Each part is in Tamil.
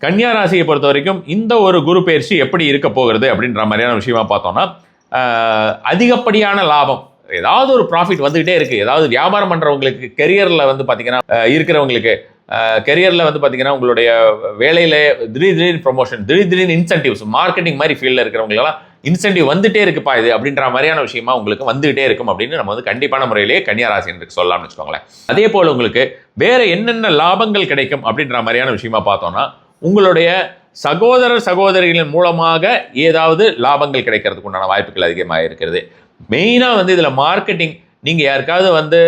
கன்னியா ராசியை பொறுத்த வரைக்கும் இந்த ஒரு குரு பயிற்சி எப்படி இருக்க போகிறது அப்படின்ற மாதிரியான விஷயமா பார்த்தோம்னா, அதிகப்படியான லாபம், ஏதாவது ஒரு ப்ராஃபிட் வந்துகிட்டே இருக்கு. ஏதாவது வியாபாரம் பண்றவங்களுக்கு, கெரியர்ல வந்து பாத்தீங்கன்னா இருக்கிறவங்களுக்கு, கெரியர்ல வந்து பாத்தீங்கன்னா உங்களுடைய வேலையில திடீர்னு ப்ரொமோஷன், திடீர்னு இன்சென்டிவ்ஸ், மார்க்கெட்டிங் மாதிரி ஃபீல்ட்ல இருக்கிறவங்களெல்லாம் இன்சென்டிவ் வந்துட்டே இருக்குப்பா இது அப்படின்ற மாதிரியான விஷயமா உங்களுக்கு வந்துகிட்டே இருக்கும் அப்படின்னு நம்ம வந்து கண்டிப்பான முறையிலேயே கன்னியா ராசினருக்கு சொல்லலாம்னு வச்சுக்கோங்களேன். அதே போல உங்களுக்கு வேற என்னென்ன லாபங்கள் கிடைக்கும் அப்படின்ற மாதிரியான விஷயமா பார்த்தோம்னா, உங்களுடைய சகோதரர் சகோதரிகளின் மூலமாக ஏதாவது லாபங்கள் கிடைக்கிறதுக்கு உண்டான வாய்ப்புகள் அதிகமாக இருக்கிறது. மெயினாக வந்து இதில் மார்க்கெட்டிங், நீங்கள் யாருக்காவது வந்து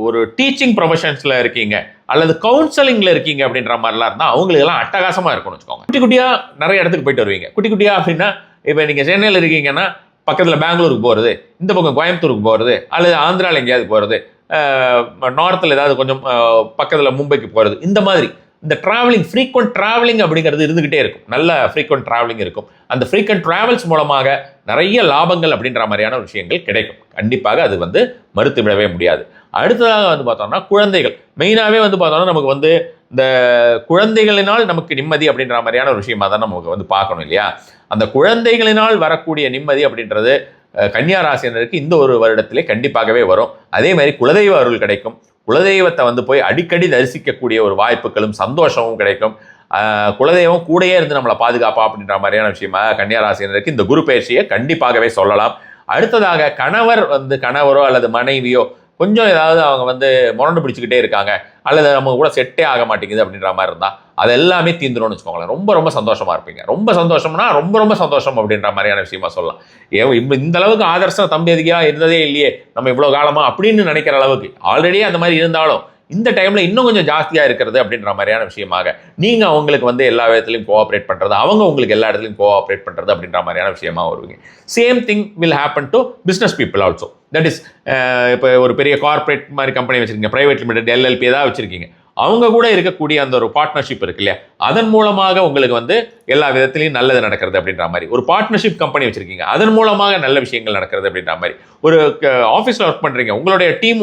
ஒரு டீச்சிங் ப்ரொஃபஷன்ஸில் இருக்கீங்க அல்லது கவுன்சிலிங்கில் இருக்கீங்க அப்படின்ற மாதிரிலாம் இருந்தால் அவங்களுக்கெல்லாம் அட்டகாசமாக இருக்கும்னு வச்சுக்கோங்க. குட்டி குட்டியாக நிறைய இடத்துக்கு போயிட்டு வருவீங்க. குட்டி குட்டியாக அப்படின்னா, இப்போ நீங்கள் சென்னையில் இருக்கீங்கன்னா பக்கத்தில் பெங்களூருக்கு போகிறது, இந்த பக்கம் கோயம்புத்தூருக்கு போகிறது, அல்லது ஆந்திராவில் எங்கேயாவது போகிறது, நார்த்தில் ஏதாவது கொஞ்சம் பக்கத்தில் மும்பைக்கு போகிறது, இந்த மாதிரி இந்த டிராவலிங், ஃப்ரீக்வெண்ட் டிராவலிங் அப்படிங்கிறது இருந்துகிட்டே இருக்கும். நல்ல ஃப்ரீக்வெண்ட் டிராவலிங் இருக்கும். அந்த ஃப்ரீக்வெண்ட் டிராவல்ஸ் மூலமாக நிறைய லாபங்கள் அப்படின்ற மாதிரியான விஷயங்கள் கிடைக்கும். கண்டிப்பாக அது வந்து மறுத்து விடவே முடியாது. அடுத்ததாக வந்து பார்த்தோம்னா குழந்தைகள், மெயினாகவே வந்து பார்த்தோம்னா நமக்கு வந்து இந்த குழந்தைகளினால் நமக்கு நிம்மதி அப்படின்ற மாதிரியான ஒரு விஷயமா தான் நமக்கு வந்து பார்க்கணும் இல்லையா? அந்த குழந்தைகளினால் வரக்கூடிய நிம்மதி அப்படின்றது கன்னியா ராசினருக்கு இந்த ஒரு வருடத்திலே கண்டிப்பாகவே வரும். அதே மாதிரி குலதெய்வ அருள் கிடைக்கும். குலதெய்வத்தை வந்து போய் அடிக்கடி தரிசிக்கக்கூடிய ஒரு வாய்ப்புகளும் சந்தோஷமும் கிடைக்கும். குலதெய்வம் கூடயே இருந்து நம்மளை பாதுகாப்பா அப்படின்ற மாதிரியான விஷயமா கன்னியா ராசினருக்கு இந்த குரு பயிற்சியை கண்டிப்பாகவே சொல்லலாம். அடுத்ததாக கணவரோ அல்லது மனைவியோ கொஞ்சம் ஏதாவது அவங்க வந்து முரண்டு பிடிச்சிக்கிட்டே இருக்காங்க, அல்லது நம்ம கூட செட்டே ஆக மாட்டேங்குது அப்படின்ற மாதிரி இருந்தால் அது எல்லாமே தீந்துரும்னு வச்சுக்கோங்களேன். ரொம்ப ரொம்ப சந்தோஷமா இருப்பீங்க. ரொம்ப சந்தோஷம்னா ரொம்ப ரொம்ப சந்தோஷம் அப்படின்ற மாதிரியான விஷயமா சொல்லலாம். இந்த அளவுக்கு ஆதர்ச தம்பதியாக இருந்ததே இல்லையே நம்ம இவ்வளோ காலமா அப்படின்னு நினைக்கிற அளவுக்கு ஆல்ரெடி அந்த மாதிரி இருந்தாலும் இந்த டைம்ல இன்னும் கொஞ்சம் ஜாஸ்தியா இருக்கிறது அப்படின்ற மாதிரியான விஷயமாக நீங்க அவங்களுக்கு வந்து எல்லா விதத்திலையும் கோஆப்ரேட் பண்றது, அவங்க உங்களுக்கு எல்லா இடத்துலையும் கோஆப்ரேட் பண்றது அப்படின்ற மாதிரியான விஷயமா வருவீங்க. Same thing will happen to business people also. That is, இப்போ ஒரு பெரிய கார்பரேட் மாதிரி கம்பெனி வச்சிருக்கீங்க, பிரைவேட் லிமிடெட், எல்எல்பி ஏதாவது வச்சிருக்கீங்க, அவங்க கூட இருக்கக்கூடிய அந்த ஒரு பார்ட்னர்ஷிப் இருக்கு இல்லையா, அதன் மூலமாக உங்களுக்கு வந்து எல்லா விதத்திலையும் நல்லது நடக்கிறது அப்படின்ற மாதிரி. ஒரு பார்ட்னர்ஷிப் கம்பெனி வச்சிருக்கீங்க, அதன் மூலமாக நல்ல விஷயங்கள் நடக்கிறது அப்படின்ற மாதிரி. ஒரு ஆஃபீஸில் ஒர்க் பண்ணுறீங்க, உங்களுடைய டீம்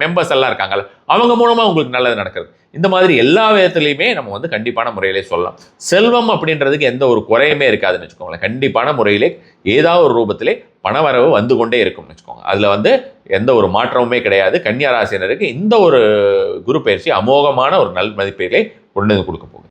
மெம்பர்ஸ் எல்லாம் இருக்காங்கல்ல, அவங்க மூலமாக உங்களுக்கு நல்லது நடக்கிறது. இந்த மாதிரி எல்லா விதத்துலையுமே நம்ம வந்து கண்டிப்பான முறையிலே சொல்லலாம். செல்வம் அப்படின்றதுக்கு எந்த ஒரு குறையுமே இருக்காதுன்னு வச்சுக்கோங்களேன். கண்டிப்பான முறையிலே ஏதாவது ஒரு ரூபத்திலே பணவரவு வந்து கொண்டே இருக்கும்னு வச்சுக்கோங்க. அதில் வந்து எந்த ஒரு மாற்றமுமே கிடையாது. கன்னியா ராசினருக்கு இந்த ஒரு குரு பயிற்சி அமோகமான ஒரு நல் மதிப்பீட்டை கொண்டு கொடுக்க போகுது.